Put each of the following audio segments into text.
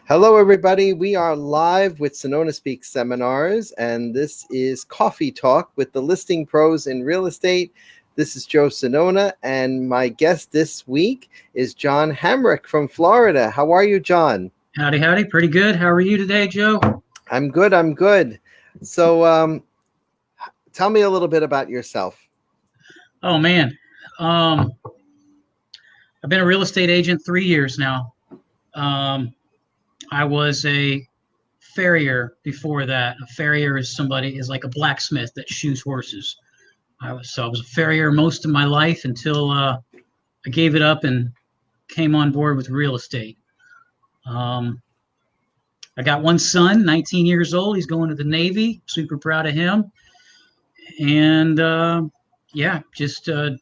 Hello, everybody. We are live with Sonona Speaks Seminars, and this is Coffee Talk with the listing pros in real estate. This is Joe Sonona, and my guest this week is John Hamrick from Florida. How are you, John? Howdy, howdy. Pretty good. How are you today, Joe? I'm good. I'm good. So, tell me a little bit about yourself. Oh, man. I've been a real estate agent 3 years now. I was a farrier before that. A farrier is like a blacksmith that shoes horses. I was a farrier most of my life until I gave it up and came on board with real estate. I got one son, 19 years old. He's going to the Navy. Super proud of him. And just doing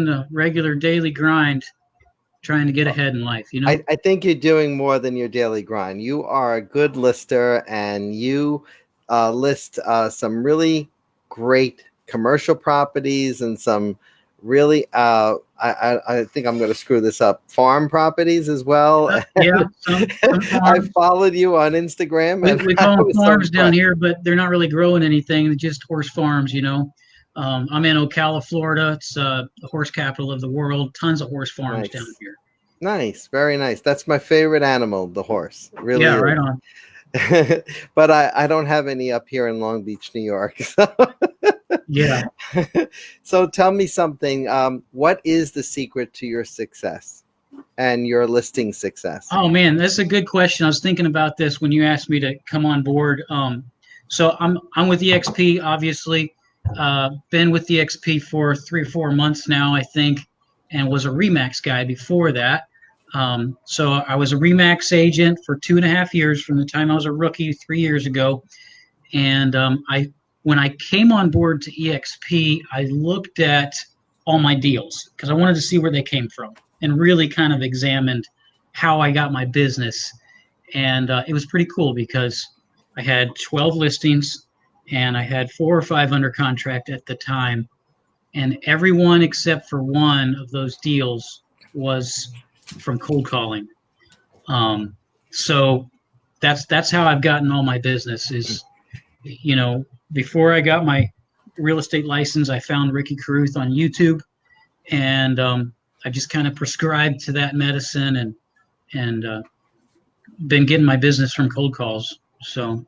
the regular daily grind, trying to get ahead in life, you know? I think you're doing more than your daily grind. You are a good lister, and you list some really great commercial properties and some really, I think I'm going to screw this up, farm properties as well. Some I farms. followed you on Instagram. And We call them was so farms down impressed. here, but they're not really growing anything. They're just horse farms, you know? I'm in Ocala, Florida. It's the horse capital of the world. Tons of horse farms down Nice. here. Nice. Very nice. That's my favorite animal, the horse. It really Yeah, is. right on. But I don't have any up here in Long Beach, New York. Yeah. So tell me something. What is the secret to your success and your listing success? Oh man, that's a good question. I was thinking about this when you asked me to come on board. So I'm with EXP, obviously. Been with EXP for 3 or 4 months now, I think, and was a Remax guy before that. So I was a Remax agent for 2.5 years from the time I was a rookie 3 years ago. And when I came on board to EXP, I looked at all my deals because I wanted to see where they came from and really kind of examined how I got my business. And it was pretty cool because I had 12 listings and I had 4 or 5 under contract at the time. And everyone except for one of those deals was from cold calling. So that's how I've gotten all my business is, you know, before I got my real estate license, I found Ricky Caruth on YouTube, and I just kind of prescribed to that medicine and been getting my business from cold calls. So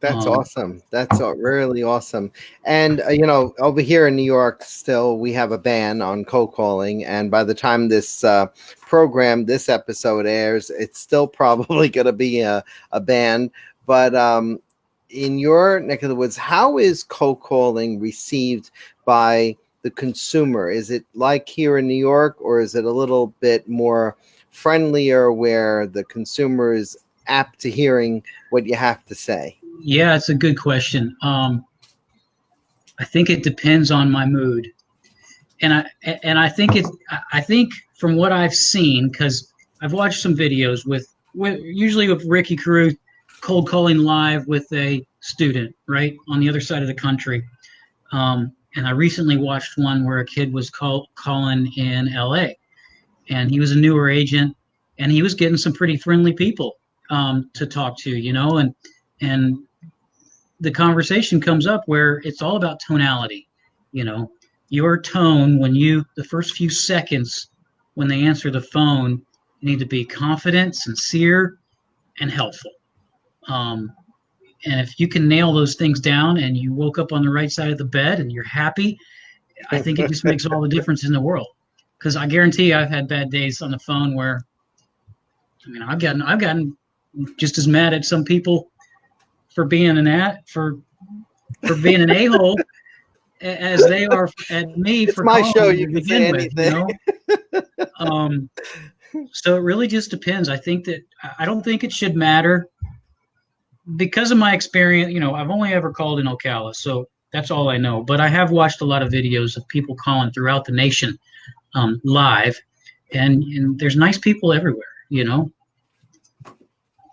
That's awesome. That's really awesome. And, over here in New York, still, we have a ban on cold calling. And by the time this this episode airs, it's still probably going to be a ban. But in your neck of the woods, how is cold calling received by the consumer? Is it like here in New York, or is it a little bit more friendlier where the consumer is apt to hearing what you have to say? yeah, it's a good question. I think it depends on my mood, and I think from what I've seen, because I've watched some videos with usually with Ricky Caruth cold calling live with a student right on the other side of the country. And I recently watched one where a kid was calling in LA, and he was a newer agent, and he was getting some pretty friendly people to talk to, you know, and the conversation comes up where it's all about tonality, you know, your tone the first few seconds when they answer the phone need to be confident, sincere, and helpful. Um, and if you can nail those things down and you woke up on the right side of the bed and you're happy, I think it just makes all the difference in the world. Because I guarantee I've had bad days on the phone where, I mean, I've gotten just as mad at some people for being for being an a-hole as they are at me It's for my calling show. me You to can say begin with, you anything. know. So it really just depends. I don't think it should matter because of my experience. You know, I've only ever called in Ocala, so that's all I know. But I have watched a lot of videos of people calling throughout the nation live, and there's nice people everywhere, you know.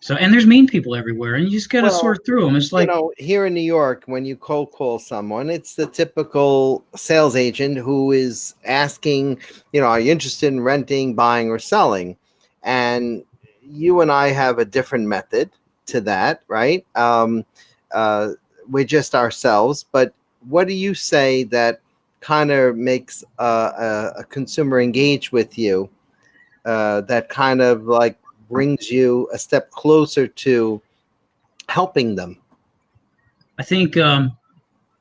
So, and there's mean people everywhere, and you just got to Well, sort through them. It's like, here in New York, when you cold call someone, it's the typical sales agent who is asking, are you interested in renting, buying, or selling? And, you and I have a different method to that, right? We're just ourselves. But what do you say that kind of makes a consumer engage with you? That kind of like brings you a step closer to helping them. I think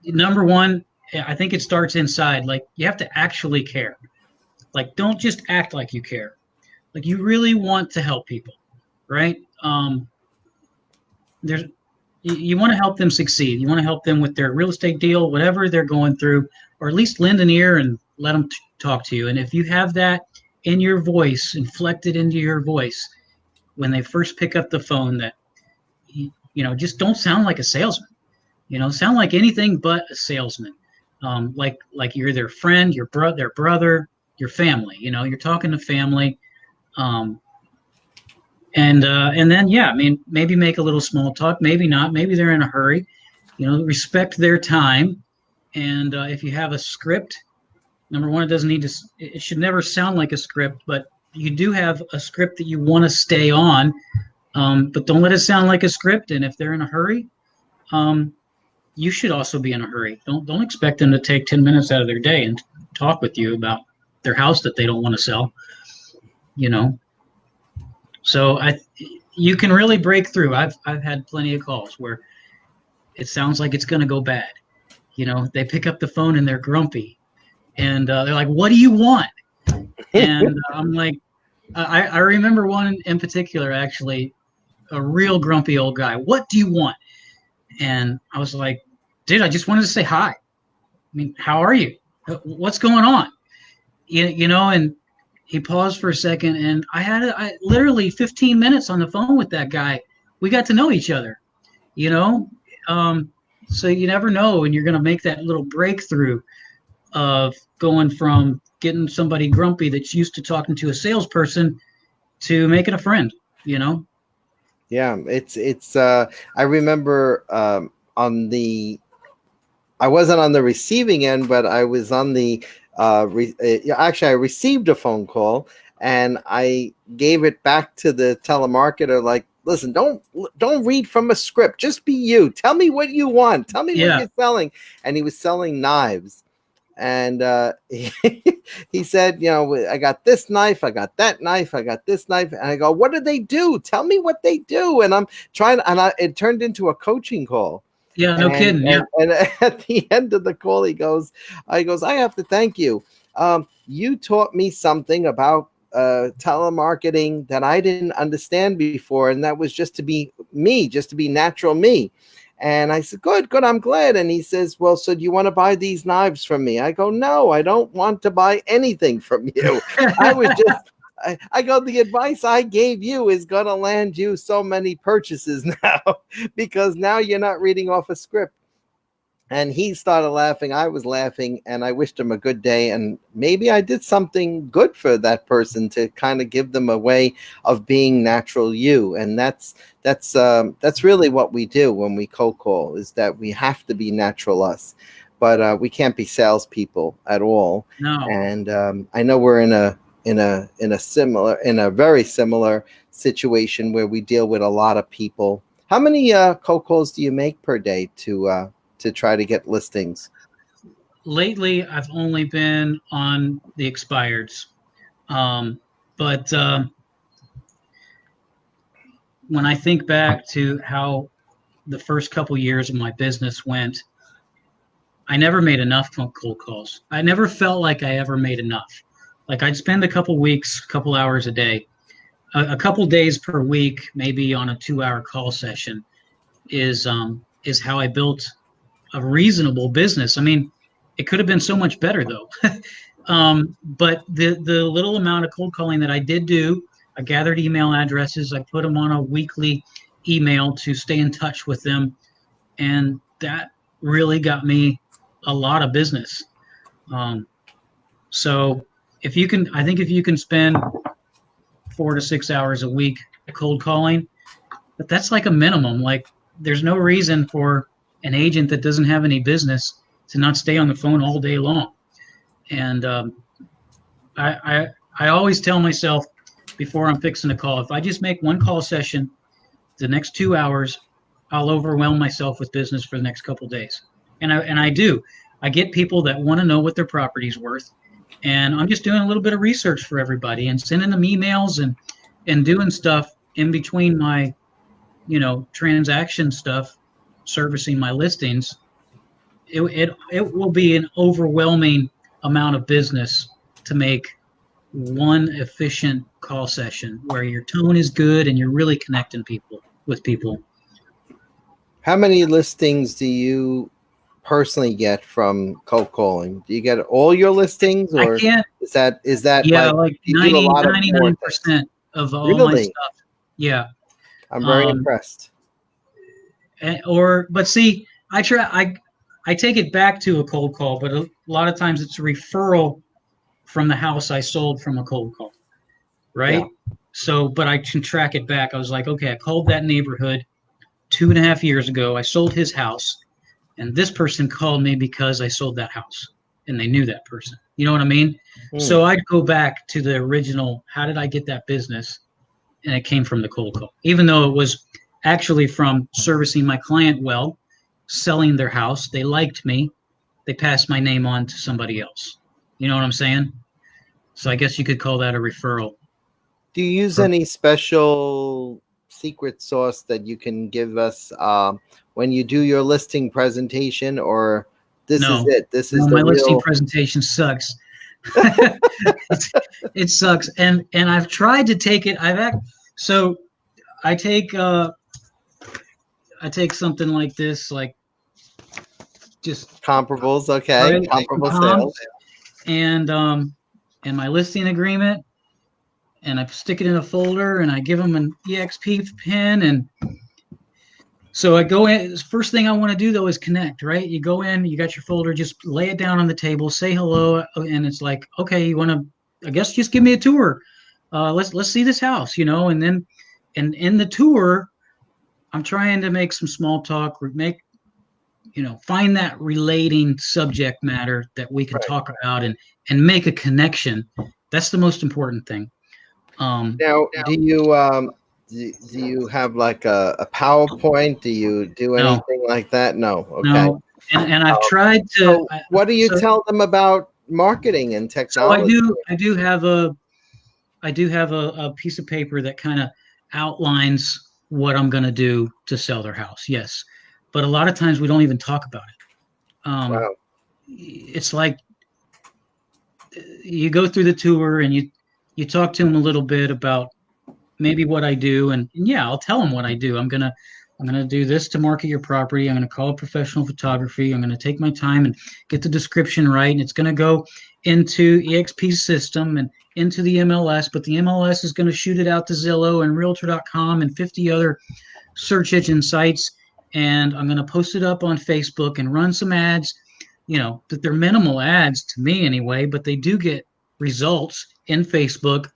number one, I think it starts inside. Like you have to actually care. Like don't just act like you care. Like you really want to help people, right? There's you want to help them succeed. You want to help them with their real estate deal, whatever they're going through, or at least lend an ear and let them talk to you. And if you have that in your voice, inflected into your voice, when they first pick up the phone, that just don't sound like a salesman. Sound like anything but a salesman. Like you're their friend, their brother, your family. You're talking to family. And then, yeah, I mean, maybe make a little small talk, maybe not, maybe they're in a hurry, respect their time. And if you have a script, number one, it should never sound like a script, but you do have a script that you want to stay on, but don't let it sound like a script. And if they're in a hurry, you should also be in a hurry. Don't expect them to take 10 minutes out of their day and talk with you about their house that they don't want to sell, So you can really break through. I've had plenty of calls where it sounds like it's going to go bad. They pick up the phone and they're grumpy, and they're like, "What do you want?" And I'm like, I remember one in particular, actually, a real grumpy old guy. "What do you want?" And I was like, "Dude, I just wanted to say hi. I mean, how are you? What's going on?" And he paused for a second, and I literally 15 minutes on the phone with that guy. We got to know each other, so you never know when you're going to make that little breakthrough of going from getting somebody grumpy that's used to talking to a salesperson to making a friend, Yeah, it's I remember I wasn't on the receiving end, but I was on the actually I received a phone call and I gave it back to the telemarketer like, listen, don't read from a script, just be you. Tell me what you want. Tell me what you're selling. And he was selling knives. And he said, I got this knife, I got that knife, I got this knife. And I go, what do they do? Tell me what they do. And I'm trying, it turned into a coaching call. Yeah, no kidding. Yeah. And at the end of the call, he goes, I have to thank you. You taught me something about telemarketing that I didn't understand before. And that was just to be me, just to be natural me. And I said, good, I'm glad. And he says, well, so do you want to buy these knives from me? I go, no, I don't want to buy anything from you. I go, the advice I gave you is going to land you so many purchases now because now you're not reading off a script. And he started laughing. I was laughing, and I wished him a good day. And maybe I did something good for that person to kind of give them a way of being natural you. And that's really what we do when we cold call, is that we have to be natural us, but we can't be salespeople at all. No. And I know we're in a very similar situation where we deal with a lot of people. How many cold calls do you make per day to try to get listings? Lately, I've only been on the expireds. But when I think back to how the first couple years of my business went, I never made enough cold calls. I never felt like I ever made enough. Like I'd spend a couple weeks, a couple hours a day, a couple days per week, maybe on a 2-hour call session is how I built a reasonable business. I mean, it could have been so much better though. But the little amount of cold calling that I did do, I gathered email addresses, I put them on a weekly email to stay in touch with them. And that really got me a lot of business. So if you can spend 4 to 6 hours a week cold calling, but that's like a minimum. Like there's no reason for an agent that doesn't have any business to not stay on the phone all day long. And I always tell myself, before I'm fixing a call. If I just make one call session, the next 2 hours, I'll overwhelm myself with business for the next couple of days. And I do. I get people that want to know what their property's worth, and I'm just doing a little bit of research for everybody and sending them emails and doing stuff in between my, transaction stuff, servicing my listings. It will be an overwhelming amount of business to make one efficient call session where your tone is good and you're really connecting with people. How many listings do you personally get from cold calling? Do you get all your listings, or is that yeah, like 99% of all my stuff. Yeah. I'm very impressed. But see, I take it back to a cold call, but a lot of times it's a referral from the house I sold from a cold call, right? Yeah. So, but I can track it back. I was like, okay, I called that neighborhood 2.5 years ago. I sold his house, and this person called me because I sold that house, and they knew that person. You know what I mean? So I'd go back to the original, how did I get that business? And it came from the cold call, even though it was actually from servicing my client well, selling their house. They liked me. They passed my name on to somebody else. You know what I'm saying? So I guess you could call that a referral. Do you use any special secret sauce that you can give us when you do your listing presentation, or is it? This is my listing presentation sucks. It sucks, and I've tried to take it. I take something like this, like just comparables, okay, right? Comparable sales, and my listing agreement, and I stick it in a folder, and I give them an EXP pin, and so I go in. The first thing I want to do though is connect, right? You go in, you got your folder, just lay it down on the table, say hello, and it's like, okay, you want to, I guess, just give me a tour. Let's see this house, and then, and in the tour, I'm trying to make some small talk, find that relating subject matter that we can talk about and make a connection. That's the most important thing. Now, do you have like a PowerPoint? Do you do anything like that? No. Okay. No. And I've tried to. So what do you tell them about marketing and technology? So I do have a piece of paper that kind of outlines what I'm going to do to sell their house. Yes. But a lot of times we don't even talk about it. Wow. It's like you go through the tour and you talk to them a little bit about maybe what I do, and yeah, I'll tell them what I do. I'm gonna do this to market your property. I'm gonna call it professional photography. I'm gonna take my time and get the description right, and it's gonna go into EXP's system and into the MLS, but the MLS is gonna shoot it out to Zillow and Realtor.com and 50 other search engine sites, and I'm gonna post it up on Facebook and run some ads. That they're minimal ads to me anyway, but they do get results in Facebook.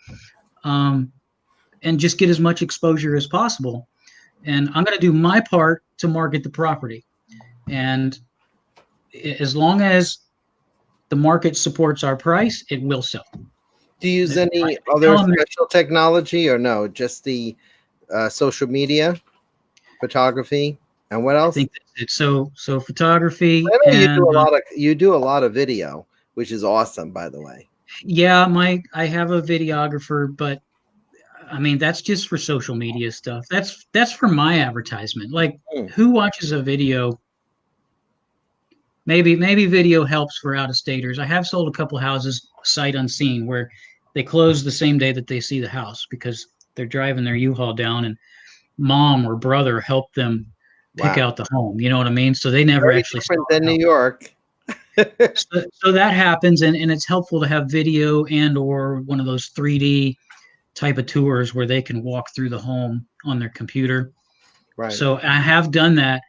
And just get as much exposure as possible. And I'm going to do my part to market the property. And as long as the market supports our price, it will sell. Do you use any other special technology, or no? Just the social media, photography, and what else? I think that's it. So photography. I know you do a lot of video, which is awesome, by the way. Yeah, I have a videographer, but I mean, that's just for social media stuff. That's for my advertisement. Like, who watches a video? Maybe video helps for out-of-staters. I have sold a couple houses sight unseen where they close the same day that they see the house because they're driving their U-Haul down and mom or brother helped them pick out the home. You know what I mean? So they never actually different than New York. so that happens, and it's helpful to have video and or one of those 3D type of tours where they can walk through the home on their computer. Right. So I have done that.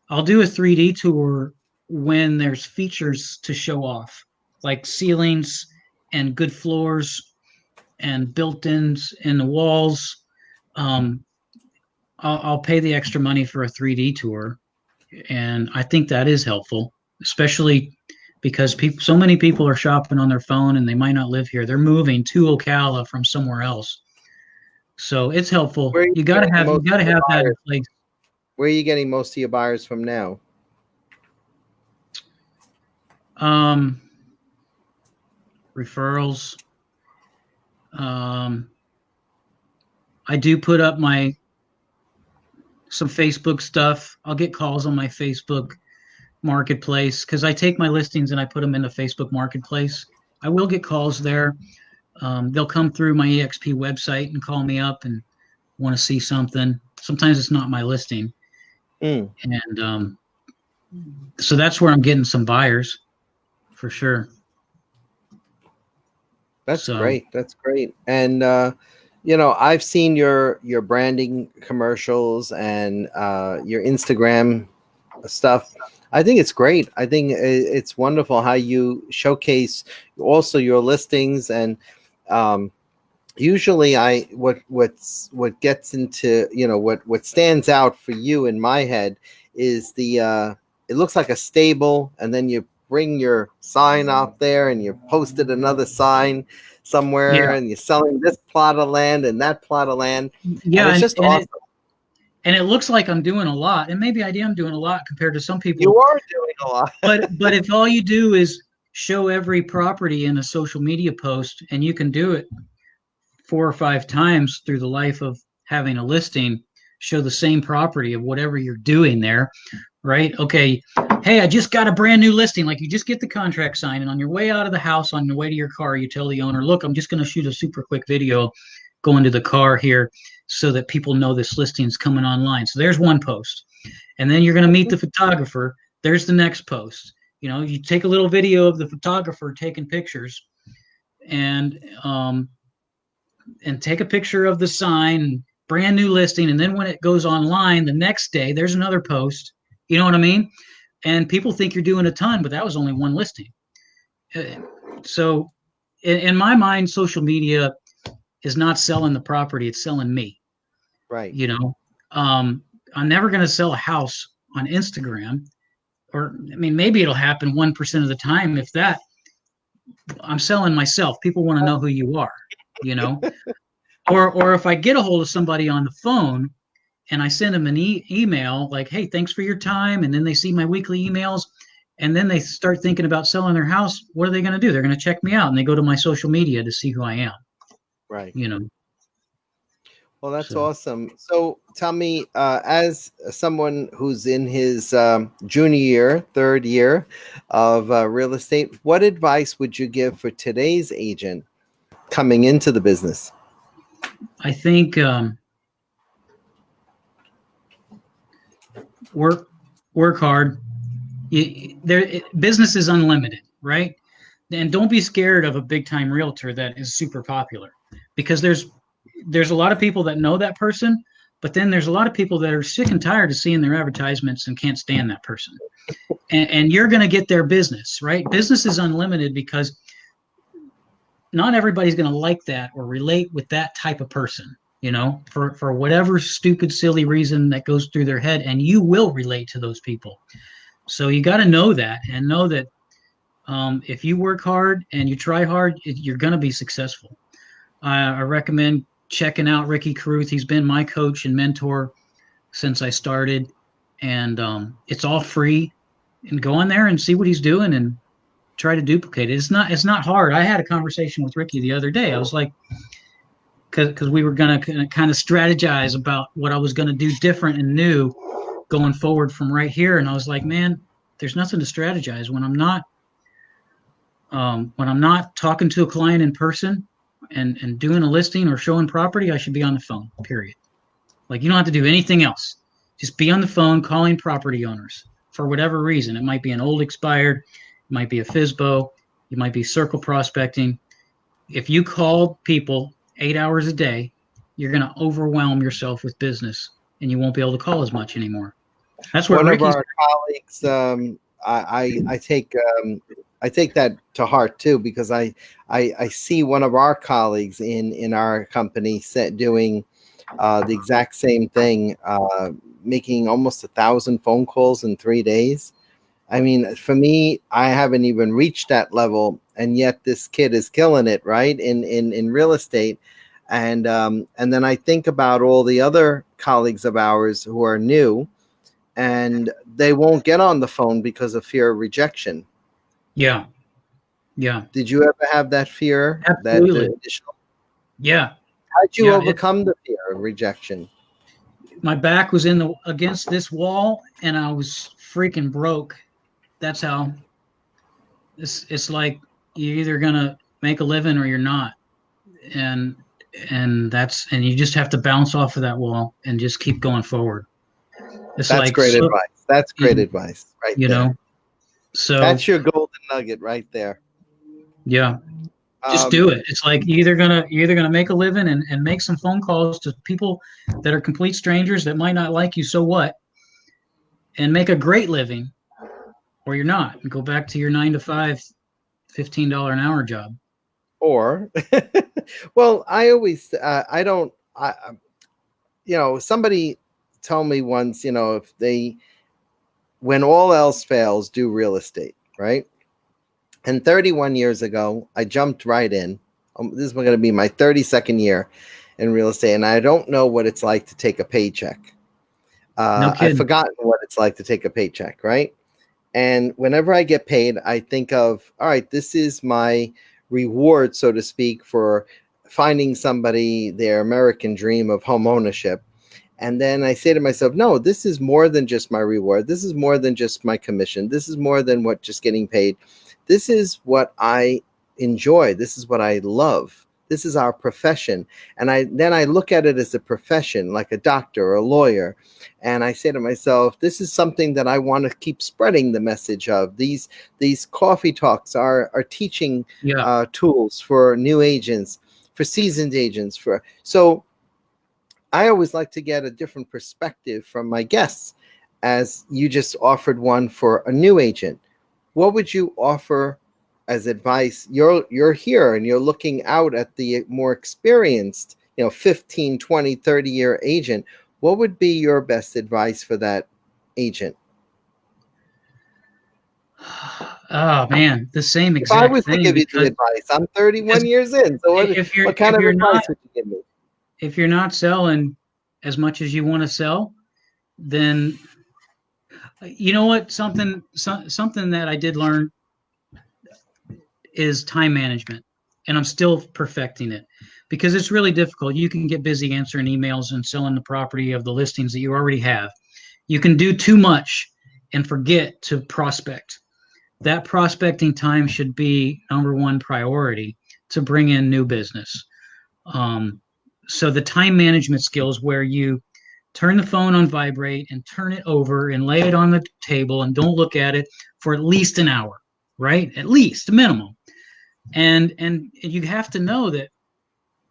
I'll do a 3D tour when there's features to show off, like ceilings and good floors and built-ins in the walls. I'll pay the extra money for a 3D tour, and I think that is helpful, especially because so many people are shopping on their phone and they might not live here. They're moving to Ocala from somewhere else. So it's helpful. Where are you You gotta getting have most of your that in buyers? place. Where are you getting most of your buyers from now? Um, Referrals. Um, I do put up some Facebook stuff. I'll get calls on my Facebook marketplace because I take my listings and I put them in the Facebook marketplace. I will get calls there. They'll come through my EXP website and call me up and want to see something. Sometimes it's not my listing, Mm, and so that's where I'm getting some buyers for sure. that's So great. That's great. And I've seen your branding commercials and your Instagram stuff. I think it's great. I think it's wonderful how you showcase also your listings. And um, usually what gets into, what stands out for you in my head is it looks like a stable, and then you bring your sign out there and you posted another sign somewhere, yeah, and you're selling this plot of land and that plot of land, and yeah, it's just awesome. and it looks like I'm doing a lot, and maybe I am doing a lot compared to some You people. are doing a lot. But if all you do is show every property in a social media post, and you can do it 4 or 5 times through the life of having a listing, show the same property of whatever you're doing there, right? Okay, hey, I just got a brand new listing. Like you just get the contract signed, and on your way out of the house, on your way to your car, you tell the owner, look, I'm just going to shoot a super quick video going to the car here so that people know this listing is coming online. So there's one post. And then you're going to meet the photographer. There's the next post. You take a little video of the photographer taking pictures, and take a picture of the sign, brand new listing, and then when it goes online the next day, there's another post. You know what I mean? And people think you're doing a ton, but that was only one listing. So, in my mind, social media is not selling the property; it's selling me. Right. You know, I'm never going to sell a house on Instagram, or I mean, maybe it'll happen 1% of the time, if that. I'm selling myself. People want to know who you are. You know, or if I get a hold of somebody on the phone and I send them an email like, "Hey, thanks for your time," and then they see my weekly emails, and then they start thinking about selling their house. What are they going to do? They're going to check me out, and they go to my social media to see who I am. Right. You know, Well, that's so awesome. So tell me, as someone who's in his junior year, third year of real estate, what advice would you give for today's agent coming into the business? I think work work hard. Business is unlimited, right? And don't be scared of a big time realtor that is super popular, because there's a lot of people that know that person, but then there's a lot of people that are sick and tired of seeing their advertisements and can't stand that person. And you're going to get their business, right? Business is unlimited because not everybody's going to like that or relate with that type of person, for whatever stupid, silly reason that goes through their head, and you will relate to those people. So you got to know that, and know that if you work hard and you try hard, you're going to be successful. I recommend checking out Ricky Caruth. He's been my coach and mentor since I started, and it's all free. And go on there and see what he's doing and try to duplicate it. It's not hard. I had a conversation with Ricky the other day. I was like, because we were gonna kind of strategize about what I was gonna do different and new going forward from right here, and I was like, man, there's nothing to strategize when I'm not talking to a client in person and doing a listing or showing property. I should be on the phone, period. Like, you don't have to do anything else. Just be on the phone calling property owners for whatever reason. It might be an old expired, it might be a FISBO, it might be circle prospecting. If you call people 8 hours a day, you're going to overwhelm yourself with business, and you won't be able to call as much anymore. That's where One of Ricky's. our colleagues, I take that to heart too, because I see one of our colleagues in our company doing the exact same thing, making almost 1,000 phone calls in 3 days. I mean, for me, I haven't even reached that level, and yet this kid is killing it, right? In real estate, And then I think about all the other colleagues of ours who are new, and they won't get on the phone because of fear of rejection. Yeah. Yeah. Did you ever have that fear? That Absolutely. initial? Yeah. How'd you Yeah. overcome the fear of rejection? My back was against this wall, and I was freaking broke. That's how it's like you're either gonna make a living or you're not. And and you just have to bounce off of that wall and just keep going forward. It's That's like, great so advice. That's great you, advice right you there. know, so That's your golden nugget right there. yeah, just Um, do it. It's like you're either gonna make a living and make some phone calls to people that are complete strangers that might not like you, so what, and make a great living, or you're not, and go back to your 9 to 5, $15 an hour job. or, well, I always, I don't, somebody told me once, if they, when all else fails, do real estate, right? And 31 years ago, I jumped right in. This is going to be my 32nd year in real estate, and I don't know what it's like to take a paycheck. No I've kidding. forgotten what it's like to take a paycheck, right? And whenever I get paid, I think of, all right, this is my reward, so to speak, for finding somebody their American dream of home ownership. And then I say to myself, no, this is more than just my reward. This is more than just my commission. This is more than what just getting paid. This is what I enjoy. This is what I love. This is our profession. And then I look at it as a profession, like a doctor or a lawyer. And I say to myself, this is something that I want to keep spreading the message of. These coffee talks are teaching Yeah. tools for new agents, for seasoned agents. So I always like to get a different perspective from my guests, as you just offered one for a new agent. What would you offer as advice? You're here and you're looking out at the more experienced, 15, 20, 30-year agent. What would be your best advice for that agent? Oh man, the same If I exact was to thing, give you the because advice, I'm 31 because years in. So if you're what kind if of you're advice not would you give me? if you're not selling as much as you want to sell, then you know what, something that I did learn is time management, and I'm still perfecting it because it's really difficult. You can get busy answering emails and selling the property of the listings that you already have. You can do too much and forget to prospect. That prospecting time should be number one priority to bring in new business. Um, so the time management skills where you turn the phone on vibrate and turn it over and lay it on the table and don't look at it for at least an hour, right? At least a minimum. And you have to know that,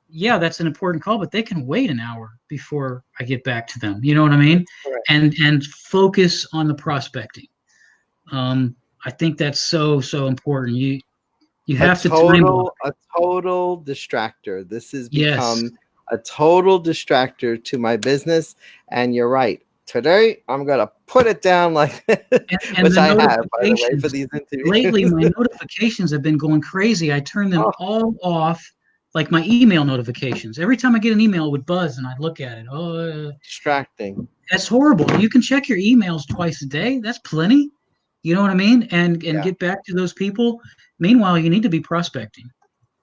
yeah, that's an important call, but they can wait an hour before I get back to them. You know what I mean? That's correct. And focus on the prospecting. I think that's so important. You a have to time block. total a total distractor. This has Yes. become a total distractor to my business. And you're right. Today I'm gonna put it down like And which the I have, by the way, for notifications. these Lately, interviews. my notifications have been going crazy. I turn them Oh, all off, like my email notifications. Every time I get an email, it would buzz and I'd look at it. Oh, distracting. that's horrible. You can check your emails twice a day. That's plenty. You know what I mean? And Yeah. get back to those people. Meanwhile, you need to be prospecting.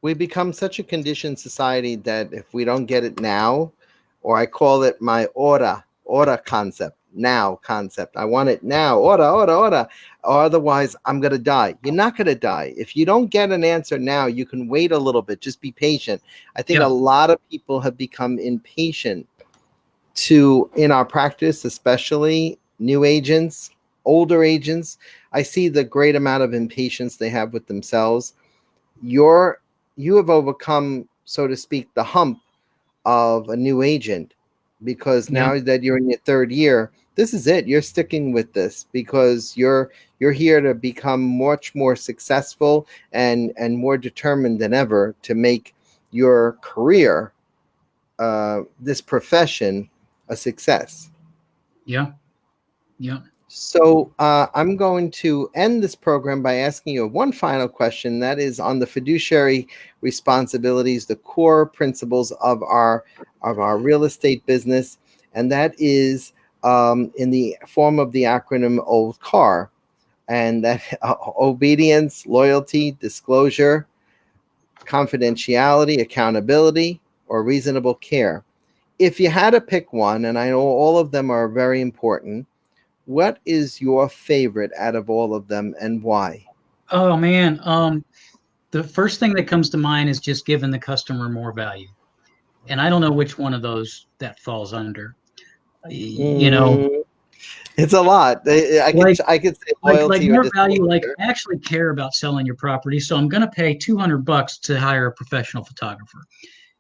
We become such a conditioned society that if we don't get it now, or I call it my order concept, now concept. I want it now, order, or otherwise I'm gonna die. You're not gonna die. If you don't get an answer now, you can wait a little bit. Just be patient. I think a Yeah. lot of people have become impatient in our practice, especially new agents, older agents. I see the great amount of impatience they have with themselves. You have overcome, so to speak, the hump of a new agent, because Yeah. now that you're in your third year, this is it. You're sticking with this because you're here to become much more successful and more determined than ever to make your career, this profession, a success. Yeah. Yeah. So I'm going to end this program by asking you one final question. That is on the fiduciary responsibilities, the core principles of our real estate business, and that is in the form of the acronym OCAR, and that obedience, loyalty, disclosure, confidentiality, accountability, or reasonable care. If you had to pick one, and I know all of them are very important, what is your favorite out of all of them and why? Oh man, the first thing that comes to mind is just giving the customer more value, and I don't know which one of those that falls under. You know, Mm, it's a lot. like I could say like loyalty or more value. Like disclosure. I actually care about selling your property, so I'm going to pay $200 to hire a professional photographer.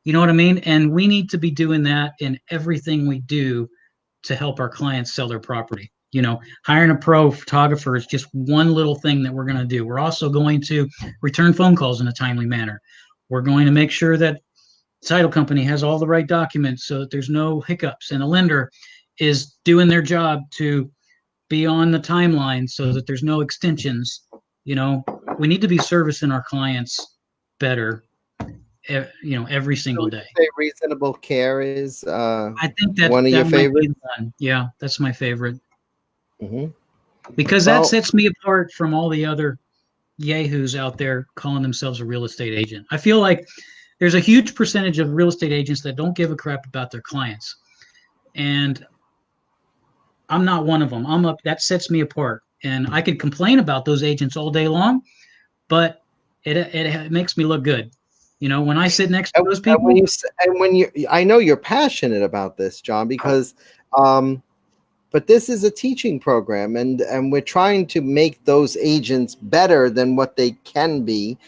You know what I mean? And we need to be doing that in everything we do to help our clients sell their property. You know, hiring a pro photographer is just one little thing that we're going to do. We're also going to return phone calls in a timely manner. We're going to make sure that the title company has all the right documents so that there's no hiccups, and a lender is doing their job to be on the timeline so that there's no extensions. You know, we need to be servicing our clients better, every So single would day. you say reasonable care is I think that one of your that might be favorites? the one. Yeah, that's my favorite Hmm. because that Well, sets me apart from all the other yahoos out there calling themselves a real estate agent. I feel like there's a huge percentage of real estate agents that don't give a crap about their clients, and I'm not one of them. I'm up. That sets me apart, and I could complain about those agents all day long, but it makes me look good. You know, when I sit next to those and when people. I know you're passionate about this, John, because um, but this is a teaching program, and we're trying to make those agents better than what they can be,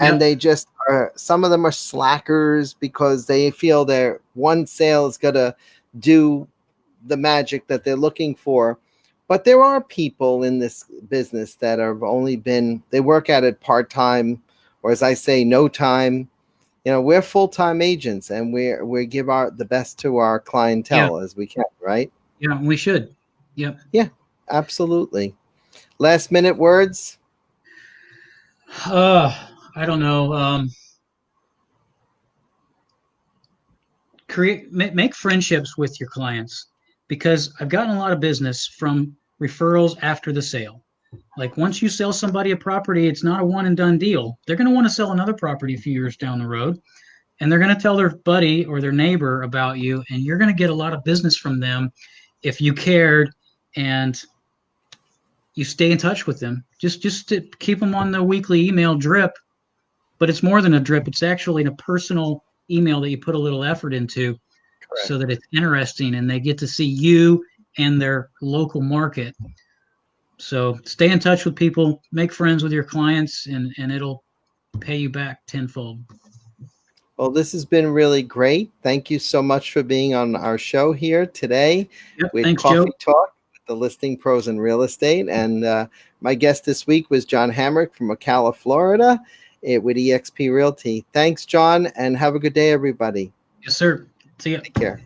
and Yep. they just are, some of them are slackers because they feel their one sale is going to do the magic that they're looking for. But there are people in this business that have only been, they work at it part-time, or as I say, no time. You know, we're full-time agents, and we give our the best to our Yeah. clientele as we can, right? Yeah. We should. Yep. Yeah, absolutely. Last minute words. Uh, I don't know. Make friendships with your clients, because I've gotten a lot of business from referrals after the sale. Like once you sell somebody a property, it's not a one and done deal. They're going to want to sell another property a few years down the road, and they're going to tell their buddy or their neighbor about you, and you're going to get a lot of business from them if you cared and you stay in touch with them. Just to keep them on the weekly email drip, but it's more than a drip. It's actually a personal email that you put a little effort into so Correct. that it's interesting and they get to see you and their local market. So stay in touch with people, make friends with your clients, and it'll pay you back tenfold. Well, this has been really great. Thank you so much for being on our show here today Yep. with Thanks, Joe. Coffee Talk, the listing pros in real estate. And my guest this week was John Hamrick from Ocala, Florida, with eXp Realty. Thanks, John, and have a good day, everybody. Yes, sir. See ya. Take care.